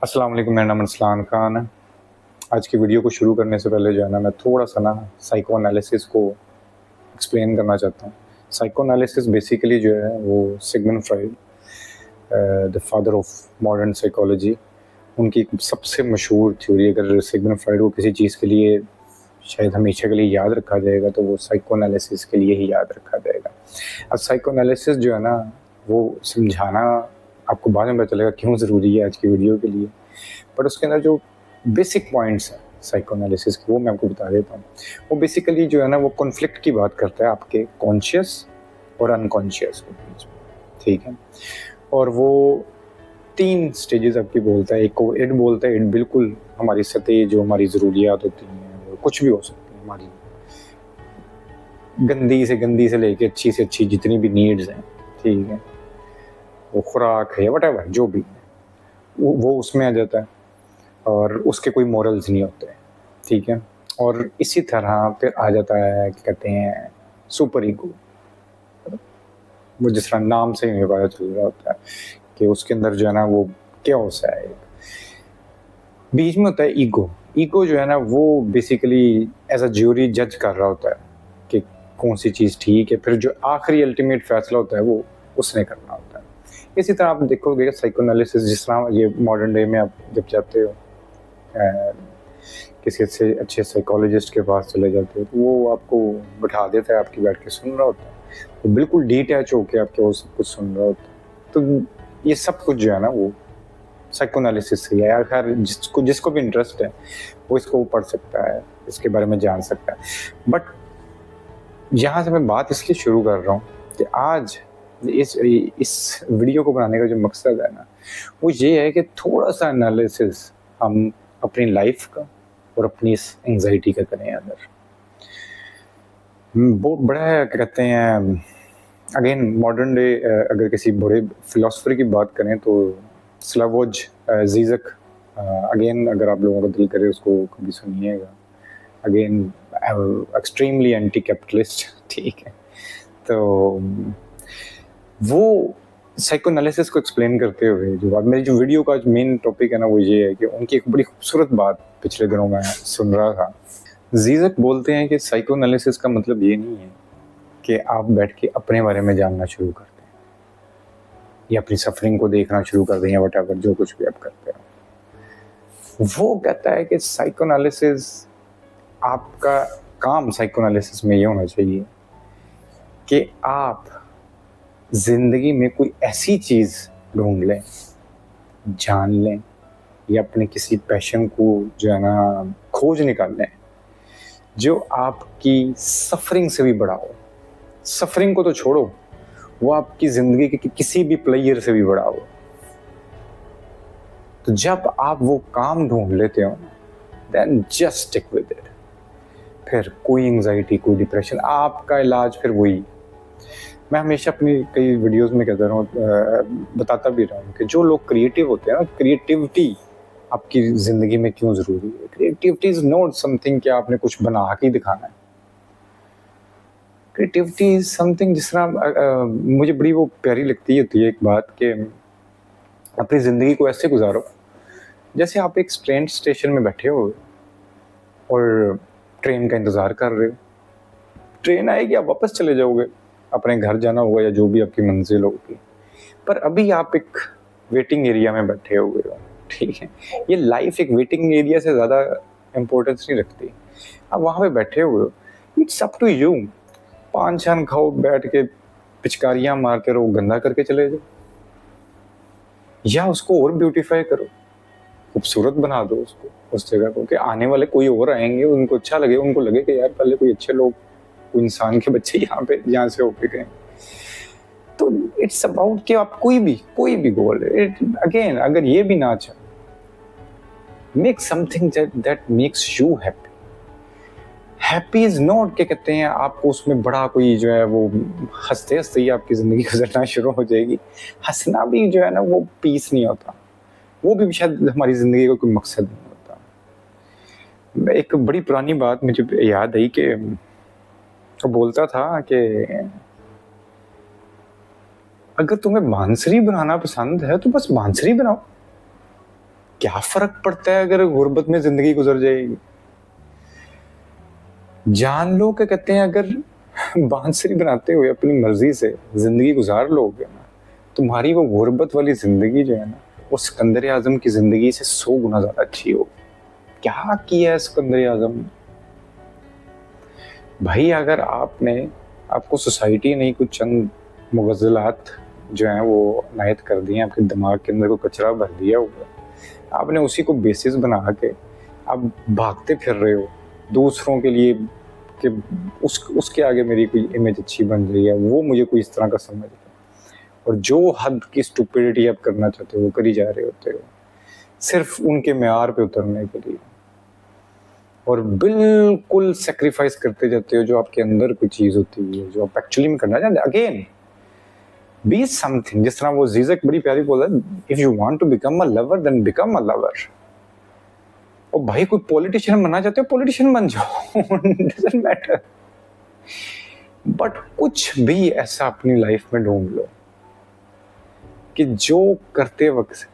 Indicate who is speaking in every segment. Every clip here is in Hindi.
Speaker 1: अस्सलाम वालेकुम, मेरा नाम अरसलान खान है। आज की वीडियो को शुरू करने से पहले जो है ना मैं थोड़ा-सा ना साइको एनालिसिस को एक्सप्लेन करना चाहता हूँ। साइको एनालिसिस बेसिकली जो है वो Sigmund Freud the father of modern psychology, उनकी सबसे मशहूर थ्योरी। अगर सिगमंड फ्रॉइड को किसी चीज़ के लिए शायद हमेशा के लिए याद रखा जाएगा तो वो साइको एनालिसिस के लिए ही याद रखा जाएगा। अब साइको एनालिसिस जो है ना वो समझाना आपको बाद में पता चलेगा क्यों ज़रूरी है आज की वीडियो के लिए। बट उसके अंदर जो बेसिक पॉइंट्स हैं साइको एनालिसिस के वो मैं आपको बता देता हूँ। वो बेसिकली जो है ना वो कॉन्फ्लिक्ट की बात करता है आपके कॉन्शियस और अनकॉन्शियस के बीच में, ठीक है। और वो 3 स्टेजेस आपकी बोलता है। एक को इड बोलता है। इड बिल्कुल हमारी सतह जो हमारी ज़रूरियात होती हैं वो कुछ भी हो सकती है, हमारी गंदी से लेके अच्छी से अच्छी जितनी भी नीड्स हैं, ठीक है, वो खुराक है या व्हाटएवर जो भी वो उसमें आ जाता है और उसके कोई मॉरल्स नहीं होते, ठीक है। और इसी तरह फिर आ जाता है क्या कहते हैं सुपर ईगो। वो जिस तरह नाम से ही हमें पता चल रहा होता है कि उसके अंदर जो है ना वो कैओस है। बीच में होता है ईगो। ईगो जो है ना वो बेसिकली एज अ ज्यूरी जज कर रहा होता है कि कौन सी चीज़ ठीक है, फिर जो आखिरी अल्टीमेट फैसला होता है वो उसने करना होता है। इसी तरह आप देखोगे साइकोएनालिसिस, जिस तरह ये मॉडर्न डे में आप जब जाते हो किसी से अच्छे साइकोलॉजिस्ट के पास चले जाते हो तो वो आपको बैठा देता है, आपकी बैठ के सुन रहा होता है, वो बिल्कुल डिटैच होकर आपके वो सब कुछ सुन रहा होता है। तो ये सब कुछ जो है ना वो साइकोएनालिसिस से है। खैर जिसको भी इंटरेस्ट है वो इसको पढ़ सकता है, इसके बारे में जान सकता है। बट यहाँ से मैं बात इसलिए शुरू कर रहा हूँ कि आज इस वीडियो को बनाने का जो मकसद है ना वो ये है कि थोड़ा सा एनालिसिस हम अपनी लाइफ का और अपनी इस एंजाइटी का करें। बहुत बड़ा है क्या कहते हैं, अगेन मॉडर्न डे अगर किसी बड़े फिलोसफर की बात करें तो स्लावोज जीजक, अगेन अगर आप लोगों का दिल करे उसको कभी सुनिएगा। अगेन एक्सट्रीमली एंटी कैपिटलिस्ट, ठीक है। तो वो साइको एनालिसिस को एक्सप्लेन करते हुए जो बात मेरी जो वीडियो का मेन टॉपिक है ना वो ये है कि उनकी एक बड़ी खूबसूरत बात पिछले दिनों में सुन रहा था। जीजक बोलते हैं कि साइको एनालिसिस का मतलब ये नहीं है कि आप बैठ के अपने बारे में जानना शुरू कर दें या अपनी सफरिंग को देखना शुरू कर दें या व्हाटएवर जो कुछ भी आप करते हो। वो कहता है कि साइको एनालिसिस, आपका काम साइको एनालिसिस में ये होना चाहिए कि आप जिंदगी में कोई ऐसी चीज ढूंढ लें, जान लें या अपने किसी पैशन को जो है ना खोज निकाल लें जो आपकी सफरिंग से भी बड़ा हो। सफरिंग को तो छोड़ो, वो आपकी जिंदगी के किसी भी प्लेयर से भी बड़ा हो। तो जब आप वो काम ढूंढ लेते हो then just stick with it. फिर कोई एंजाइटी, कोई डिप्रेशन, आपका इलाज फिर वही। मैं हमेशा अपनी कई वीडियोस में कहता रहा हूँ, बताता भी रहा हूँ कि जो लोग क्रिएटिव होते हैं ना, क्रिएटिविटी आपकी ज़िंदगी में क्यों ज़रूरी है। क्रिएटिविटी इज़ नॉट समथिंग कि आपने कुछ बना के दिखाना है। क्रिएटिविटी इज़ समथिंग जिस तरह मुझे बड़ी वो प्यारी लगती होती है एक बात कि अपनी ज़िंदगी को ऐसे गुजारो जैसे आप एक ट्रेन स्टेशन में बैठे हो और ट्रेन का इंतज़ार कर रहे हो। ट्रेन आएगी, आप वापस चले जाओगे, अपने घर जाना होगा या जो भी आपकी मंजिल होगी। पर अभी आप एक वेटिंग एरिया में बैठे हुए हो, ठीक है। ये लाइफ एक वेटिंग एरिया से ज़्यादा इम्पोर्टेंस नहीं रखती। आप वहाँ पे बैठे हुए हो, इट्स अप टू यू। पान छान खाओ, बैठ के पिचकारियाँ मारते रहो, गंदा करके चले जाओ, या उसको और ब्यूटीफाई करो, खूबसूरत बना दो उसको, उस जगह को कि आने वाले कोई और आएंगे, उनको अच्छा लगे, उनको लगे कि यार पहले कोई अच्छे लोग, कोई इंसान के बच्चे यहाँ से होके गए। तो इट्स अबाउट कि आप कोई भी गोल, अगेन अगर ये भी ना चाहे, make something that makes you happy. Happy is not क्या कहते हैं आपको उसमें बड़ा कोई जो है वो हंसते हंसते ही आपकी जिंदगी गुजरना शुरू हो जाएगी। हंसना भी जो है ना वो पीस नहीं होता, वो भी शायद हमारी जिंदगी का कोई मकसद नहीं होता। एक बड़ी पुरानी बात मुझे याद आई कि वो बोलता था कि अगर तुम्हें बांसुरी बनाना पसंद है तो बस बांसुरी बनाओ। क्या फर्क पड़ता है अगर गुर्बत में जिंदगी गुजर जाएगी। जान लो, क्या कहते हैं, अगर बांसुरी बनाते हुए अपनी मर्जी से जिंदगी गुजार लोगे ना, तुम्हारी वो गुर्बत वाली जिंदगी जो है ना, वो सिकंदर आजम की जिंदगी से 100 गुना ज्यादा अच्छी होगी। क्या किया है सिकंदर आजम ने भाई? अगर आपको सोसाइटी ने कुछ चंद मुगज़लात जो हैं वो नायत कर दिए, आपके दिमाग के अंदर को कचरा भर दिया हुआ, आपने उसी को बेसिस बना के आप भागते फिर रहे हो दूसरों के लिए कि उसके आगे मेरी कोई इमेज अच्छी बन रही है, वो मुझे कोई इस तरह का समझ रहा है। और जो हद की स्टुपिडिटी आप करना चाहते हो वो करी जा रहे होते हो सिर्फ उनके मेयार पे उतरने के लिए, और बिल्कुल सेक्रीफाइस करते जाते हो जो आपके अंदर कोई चीज होती है जो आप एक्चुअली में करना चाहते। अगेन बी समथिंग, जिस तरह वो जीजक बड़ी प्यारी बोला, if you want to become a lover then become a lover. और भाई कोई पॉलिटिशियन बनना चाहते हो, पॉलिटिशियन बन जाओ, डजंट मैटर। बट कुछ भी ऐसा अपनी लाइफ में ढूंढ लो कि जो करते वक्त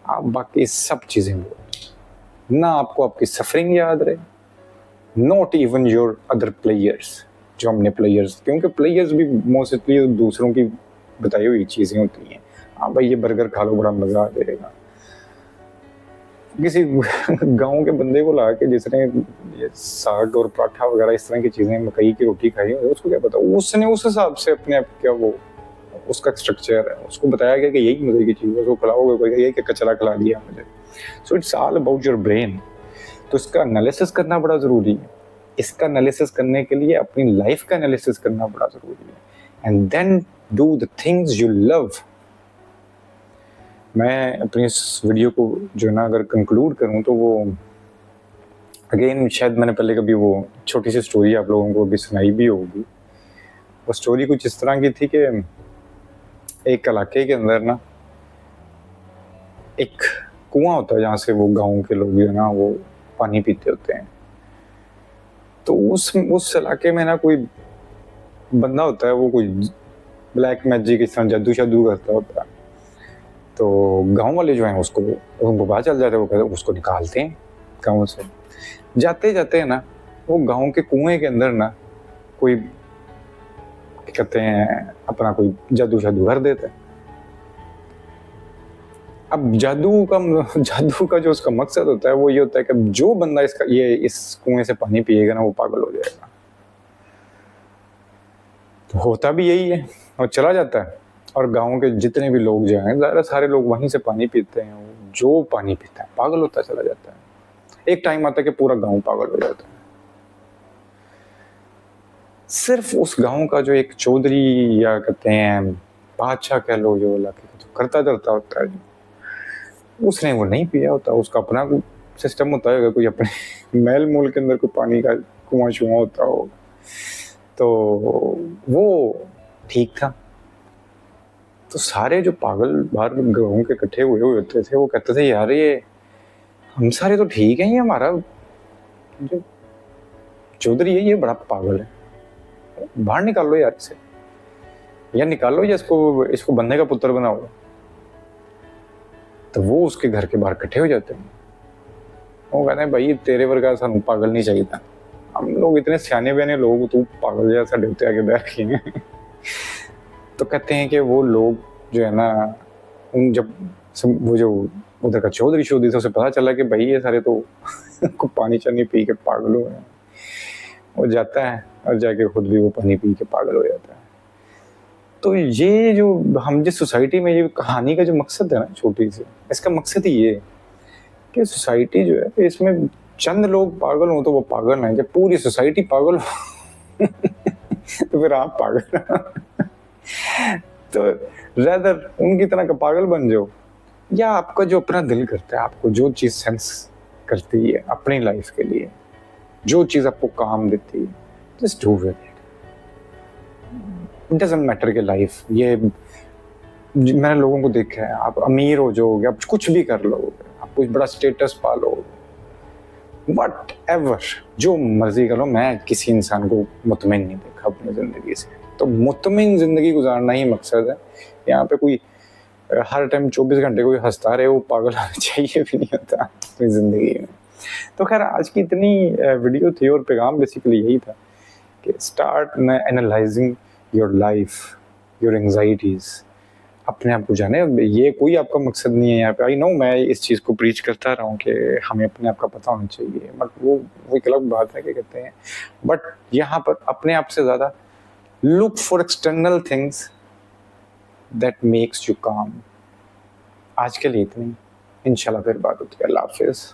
Speaker 1: आप बाकी सब चीजें भूल, ना आपको आपकी सफरिंग याद रहे, not even your other players, जो हमने प्लेयर्स, क्योंकि प्लेयर्स भी मोस्टली दूसरों की बताई हुई चीजें होती हैं। हाँ भाई ये बर्गर खा लो, बड़ा मजा आ जाएगा। किसी गांव के बंदे को ला के जिसने ये साग और पराठा वगैरह इस तरह की चीजें, मकई की रोटी खाई, उसको क्या पता, उसने उस हिसाब से अपने आप क्या वो उसका स्ट्रक्चर है, उसको बताया गया कि यही मजे की चीज है, उसको खिलाओगे कोई यही कि कचरा खिला दिया मुझे। So it's all about your brain. तो इसका एनालिसिस करना बड़ा जरूरी है। इसका एनालिसिस करने के लिए अपनी लाइफ का एनालिसिस करना बड़ा जरूरी है, and then do the things you love. मैं अपनी इस वीडियो को जो है ना अगर कंक्लूड करूं तो वो अगेन, शायद मैंने पहले कभी वो छोटी सी स्टोरी आप लोगों को भी सुनाई भी होगी। वो स्टोरी कुछ इस तरह की थी कि एक इलाके के अंदर ना एक कुआं होता है जहाँ से वो गांव के लोग जो है ना वो पानी पीते होते हैं। तो उस इलाके में ना कोई बंदा होता है, वो कोई ब्लैक मैजिक इस तरह जादू शादू करता होता है। तो गांव वाले जो हैं उनको पता चल जाता है, वो कहते हैं उसको निकालते हैं गाँव से। जाते जाते है ना वो गांव के कुएं के अंदर ना कोई कहते हैं अपना कोई जादू शादू कर देता है। अब जादू का जो उसका मकसद होता है वो ये होता है कि जो बंदा इस कुएं से पानी पिएगा ना वो पागल हो जाएगा। तो होता भी यही है और चला जाता है, और गांव के जितने भी लोग जो हैं ज़्यादा सारे लोग वहीं से पानी पीते हैं। जो पानी पीता है पागल होता चला जाता है। एक टाइम आता है कि पूरा गांव पागल हो जाता है। सिर्फ उस गांव का जो एक चौधरी या कहते हैं बादशाह कह लो, जो इलाके का जो करता धरता होता है, उसने वो नहीं पिया होता। उसका अपना सिस्टम होता है, कोई अपने महल मूल के अंदर कोई पानी का कुआं शुआ होता हो, तो वो ठीक था। तो सारे जो पागल बाहर गाँव के इकट्ठे हुए होते थे वो कहते थे यार ये हम सारे तो ठीक हैं, ये हमारा जो चौधरी है ये बड़ा पागल है, बाहर निकालो यार इसे, या निकालो या इसको बंदे का पुत्र बनाओ। तो वो उसके घर के बाहर इकट्ठे हो जाते हैं। वो कहते हैं भाई तेरे वर्गा सानू पागल नहीं चाहिए था, हम लोग इतने सियाने बयाने लोग, तू पागल जैसा डरते आगे बैठ के। तो कहते हैं कि वो लोग जो है ना जब वो जो उधर का चौधरी था उसे पता चला कि भाई ये सारे तो पानी चानी पी के पागल हुए हैं। वो जाता है और जाके खुद भी वो पानी पी के पागल हो जाता है। तो ये जो हम जिस सोसाइटी में, ये कहानी का जो मकसद है ना छोटी सी, इसका मकसद ही ये कि सोसाइटी जो है इसमें चंद लोग पागल हो तो वो पागल हैं। जब पूरी सोसाइटी पागल हो तो फिर आप पागल। तो रेदर उनकी तरह का पागल बन जाओ, या आपका जो अपना दिल करता है, आपको जो चीज़ सेंस करती है अपनी लाइफ के लिए, जो चीज़ आपको काम देती है, just do it. It doesn't matter कि लाइफ ये, मैंने लोगों को देखा है, आप अमीर हो जाओगे, आप कुछ भी कर लोगे, आप कुछ बड़ा स्टेटस पा लोगे, बट एवर जो मर्जी करो, मैं किसी इंसान को मुतमिन नहीं देखा अपनी ज़िंदगी से। तो मुतमिन ज़िंदगी गुजारना ही मकसद है। यहाँ पे कोई हर टाइम 24 घंटे कोई हंसता रहे वो पागल होना चाहिए भी नहीं होता अपनी ज़िंदगी में। तो खैर आज की इतनी वीडियो थी और पैगाम बेसिकली यही था कि start analysing your life, your anxieties. अपने आप को जाने, ये कोई आपका मकसद नहीं है यहाँ पे। आई नो मैं इस चीज़ को प्रीच करता रहा हूँ कि हमें अपने आप का पता होना चाहिए, बट वो एक अलग बात है, क्या कहते हैं। बट यहाँ पर अपने आप से ज़्यादा look for external things that makes you काम। आज के लिए इतनी, इंशाल्लाह फिर बात होती है। अल्लाह हाफिज़।